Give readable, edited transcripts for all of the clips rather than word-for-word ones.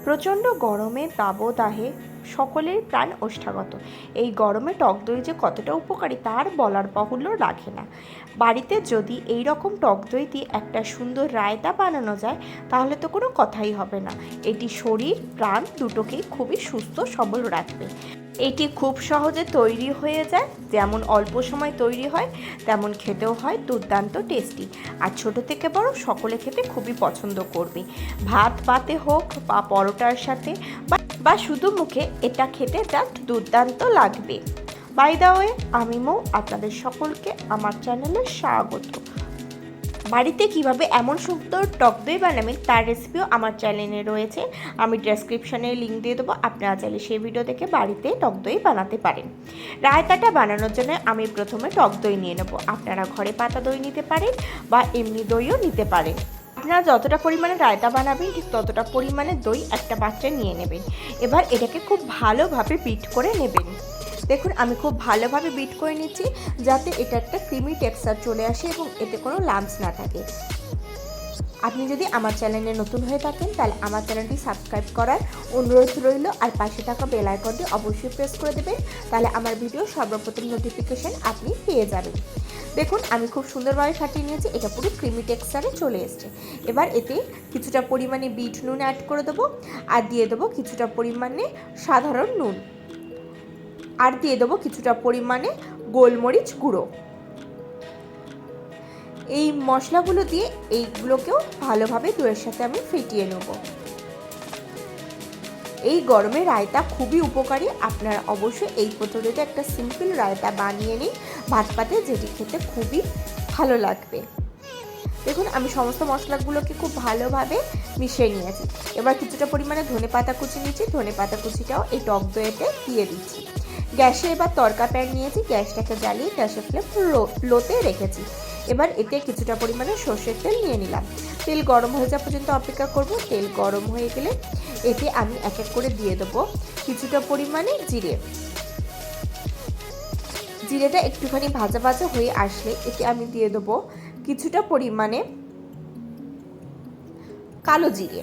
প্রচণ্ড গরমে দাবদাহে সকলের প্রাণ ওষ্ঠাগত। এই গরমে টক দই যে কতটা উপকারী তার বলার বাহুল্য রাখে না। বাড়িতে যদি এই রকম টক দই দিয়ে একটা সুন্দর রায়তা বানানো যায় তাহলে তো কোনো কথাই হবে না। এটি শরীর প্রাণ দুটোকেই খুবই সুস্থ সবল রাখবে। এটি খুব সহজে তৈরি হয়ে যায়, যেমন অল্প সময় তৈরি হয় তেমন খেতেও হয় দুর্দান্ত টেস্টি। আর ছোট থেকে বড় সকলে খেতে খুবই পছন্দ করবে। ভাত পাতে হোক বা পরোটার সাথে বা শুধু মুখে এটা খেতে জাস্ট দুর্দান্ত লাগবে। বাই দ্য ওয়ে, আমি মৌ, আপনাদের সকলকে আমার চ্যানেলে স্বাগত। বাড়িতে কিভাবে এমন সুন্দর টক দই বানাবেন তার রেসিপিও আমার চ্যানেলে রয়েছে, আমি ডেসক্রিপশনে লিঙ্ক দিয়ে দেবো। আপনারা চাইলে সেই ভিডিও দেখে বাড়িতে টক দই বানাতে পারেন। রায়তাটা বানানোর জন্য আমি প্রথমে টক দই নিয়ে নেব। আপনারা ঘরে পাতা দই নিতে পারেন বা এমনি দইও নিতে পারেন। আপনারা যতটা পরিমাণে রায়তা বানাবেন ঠিক ততটা পরিমাণে দই একটা পাত্রে নিয়ে নেবেন। এবার এটাকে খুব ভালোভাবে বিট করে নেবেন। দেখুন আমি খুব ভালোভাবে বিট করে নিচ্ছি যাতে এটা একটা ক্রিমি টেক্সচার চলে আসে এবং এতে কোনো লাম্পস না থাকে। আপনি যদি আমার চ্যানেলে নতুন হয়ে থাকেন তাহলে আমার চ্যানেলটি সাবস্ক্রাইব করার অনুরোধ রইল, আর পাশে থাকা বেল আইকনটি অবশ্যই প্রেস করে দেবেন, তাহলে আমার ভিডিও সর্বপ্রথম নোটিফিকেশন আপনি পেয়ে যাবেন। দেখুন আমি খুব সুন্দরভাবে ফাটিয়ে নিয়েছি, এটা পুরো ক্রিমি টেক্সচারে চলে এসছে। এবার এতে কিছুটা পরিমাণে বিট নুন অ্যাড করে দেবো, আর দিয়ে দেবো কিছুটা পরিমাণে সাধারণ নুন, আর দিয়ে দেবো কিছুটা পরিমাণে গোলমরিচ গুঁড়ো। এই মশলাগুলো দিয়ে এইগুলোকেও ভালোভাবে দইয়ের সাথে আমি ফেটিয়ে নেব। এই গরমে রায়তা খুবই উপকারী, আপনারা অবশ্যই এই পদ্ধতিতে একটা সিম্পল রায়তা বানিয়ে নিন ভাত পাতে, যেটি খেতে খুবই ভালো লাগবে। দেখুন আমি সমস্ত মশলাগুলোকে খুব ভালোভাবে মিশিয়ে নিয়েছি। এবার কিছুটা পরিমাণে ধনেপাতা কুচি নিচ্ছি, ধনেপাতা কুচিটাও এই টক দইয়েতে দিয়ে দিচ্ছি। গ্যাসে এবার তড়কা প্যান নিয়েছি, গ্যাসটাকে জ্বালিয়ে গ্যাসের ফ্লেম লোতে রেখেছি। এবার এতে কিছুটা পরিমাণে সর্ষের তেল নিয়ে নিলাম। তেল গরম হয়ে যাওয়া পর্যন্ত অপেক্ষা করব। তেল গরম হয়ে গেলে এতে আমি এক এক করে দিয়ে দেবো কিছুটা পরিমাণে জিরে। জিরেটা একটুখানি ভাজা ভাজা হয়ে আসলে এতে আমি দিয়ে দেবো কিছুটা পরিমাণে কালো জিরে।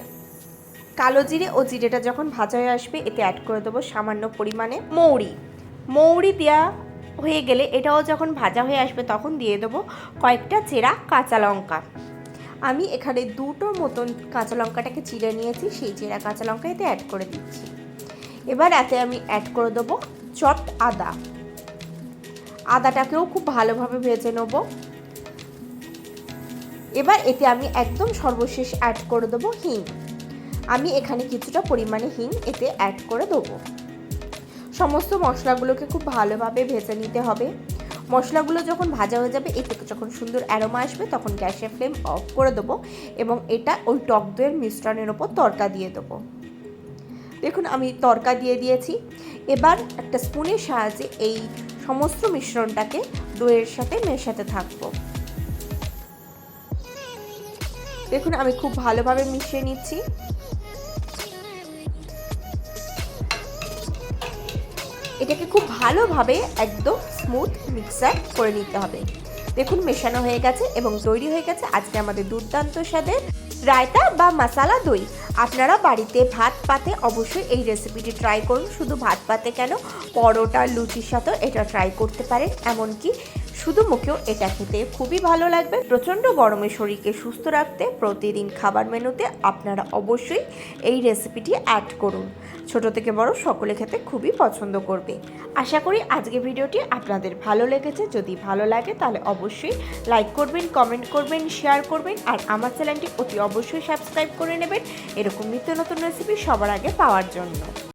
কালো জিরে ও জিরেটা যখন ভাজা হয়ে আসবে এতে অ্যাড করে দেবো সামান্য পরিমাণে মৌরি দেওয়া হয়ে গেলে এটাও যখন ভাজা হয়ে আসবে তখন দিয়ে দেবো কয়েকটা চেরা কাঁচা লঙ্কা। আমি এখানে দুটো মতন কাঁচা লঙ্কাটাকে চিড়ে নিয়েছি, সেই চেরা কাঁচা লঙ্কা এতে অ্যাড করে দিচ্ছি। এবার এতে আমি অ্যাড করে দেবো চপড আদাটাকেও খুব ভালোভাবে ভেজে নেব। এবার এতে আমি একদম সর্বশেষ অ্যাড করে দেবো হিং। আমি এখানে কিছুটা পরিমাণে হিং এতে অ্যাড করে দেবো। সমস্ত মশলাগুলোকে খুব ভালোভাবে ভেজে নিতে হবে। মশলাগুলো যখন ভাজা হয়ে যাবে এতে যখন সুন্দর অ্যারোমা আসবে তখন গ্যাসের ফ্লেম অফ করে দেবো এবং এটা ওই টক দইয়ের মিশ্রণের ওপর তড়কা দিয়ে দেবো। দেখুন আমি তড়কা দিয়ে দিয়েছি। এবার একটা স্পুনের সাহায্যে এই সমস্ত মিশ্রণটাকে দইয়ের সাথে মেশাতে থাকবো। দেখুন আমি খুব ভালোভাবে মিশিয়ে নিচ্ছি। এটাকে খুব ভালোভাবে একদম স্মুথ মিক্সার করে নিতে হবে। দেখুন মেশানো হয়ে গেছে এবং তৈরি হয়ে গেছে আজকে আমাদের দুর্দান্ত স্বাদের রায়তা বা মশালা দই। আপনারা বাড়িতে ভাত পাতে অবশ্যই এই রেসিপিটি ট্রাই করুন। শুধু ভাত পাতে কেন, পরোটা লুচির সাথেও এটা ট্রাই করতে পারেন, এমনকি শুধু মুখেও এটা খেতে খুবই ভালো লাগবে। প্রচণ্ড গরমে শরীরকে সুস্থ রাখতে প্রতিদিন খাবার মেনুতে আপনারা অবশ্যই এই রেসিপিটি অ্যাড করুন। ছোট থেকে বড় সকলে খেতে খুবই পছন্দ করবে। আশা করি আজকে ভিডিওটি আপনাদের ভালো লেগেছে। যদি ভালো লাগে তাহলে অবশ্যই লাইক করবেন, কমেন্ট করবেন, শেয়ার করবেন, আর আমার চ্যানেলটি অতি অবশ্যই সাবস্ক্রাইব করে নেবেন এরকম নিত্য নতুন রেসিপি সবার আগে পাওয়ার জন্য।